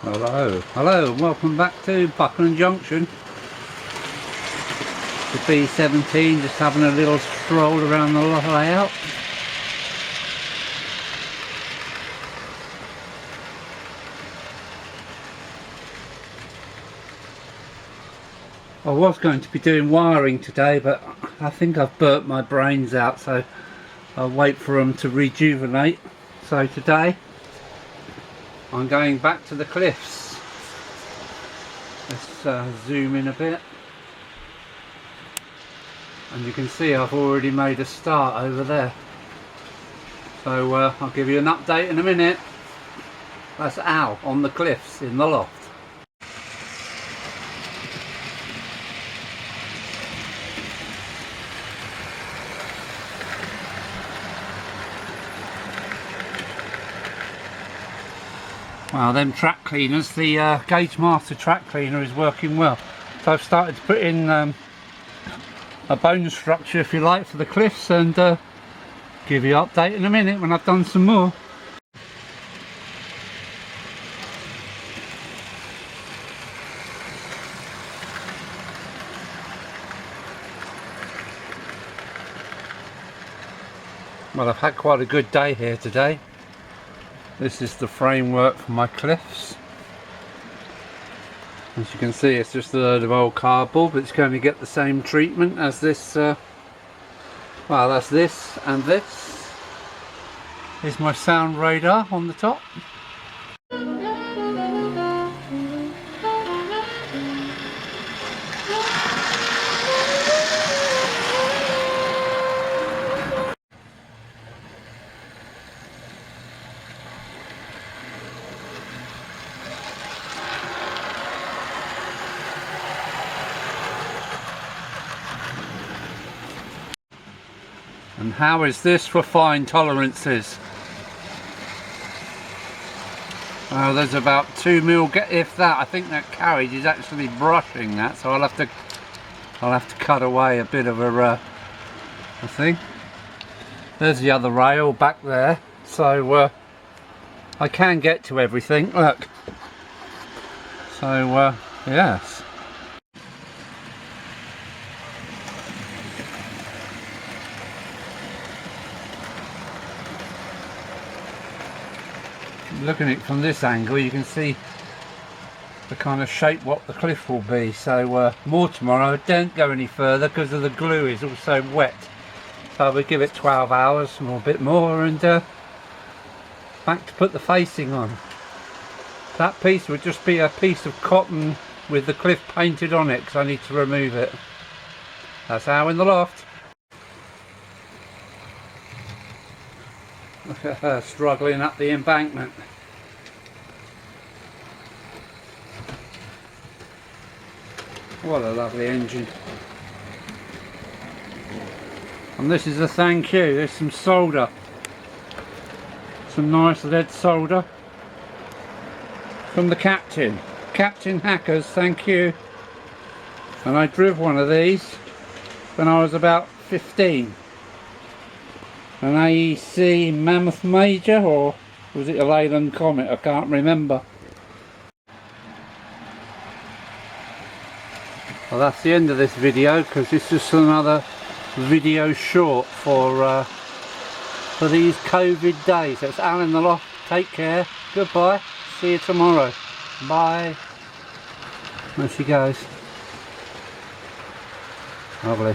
Hello and welcome back to Buckland Junction. The B17, just having a little stroll around the layout. I was going to be doing wiring today, but I think I've burnt my brains out, so I'll wait for them to rejuvenate. So today I'm going back to the cliffs. Let's zoom in a bit, and you can see I've already made a start over there. So I'll give you an update in a minute. That's Al on the cliffs in the loft. Well, them track cleaners, the Gauge Master track cleaner is working well. So I've started to put in a bone structure, if you like, for the cliffs, and give you an update in a minute when I've done some more. Well, I've had quite a good day here today. This is the framework for my cliffs. As you can see, it's just a load of old cardboard, but it's going to get the same treatment as this. Well, that's this, and this is my sound radar on the top. And how is this for fine tolerances? Oh, there's about 2 mil, if that. I think that carriage is actually brushing that, so I'll have to cut away a bit of a thing. There's the other rail back there, so I can get to everything. Look. So yes. Looking at it from this angle, you can see the kind of shape what the cliff will be. So more tomorrow. Don't go any further because of the glue is also wet. So we'll give it 12 hours or a bit more, and back to put the facing on. That piece would just be a piece of cotton with the cliff painted on it, because I need to remove it. That's how in the loft. Look at her struggling up the embankment. What a lovely engine. And this is a thank you. There's some solder. Some nice lead solder. From the captain. Captain Hackers, thank you. And I drove one of these when I was about 15. An AEC Mammoth Major, or was it a Leyland Comet? I can't remember. Well, that's the end of this video, because this is another video short for these COVID days. That's Al in the loft. Take care. Goodbye. See you tomorrow. Bye. There she goes. Lovely.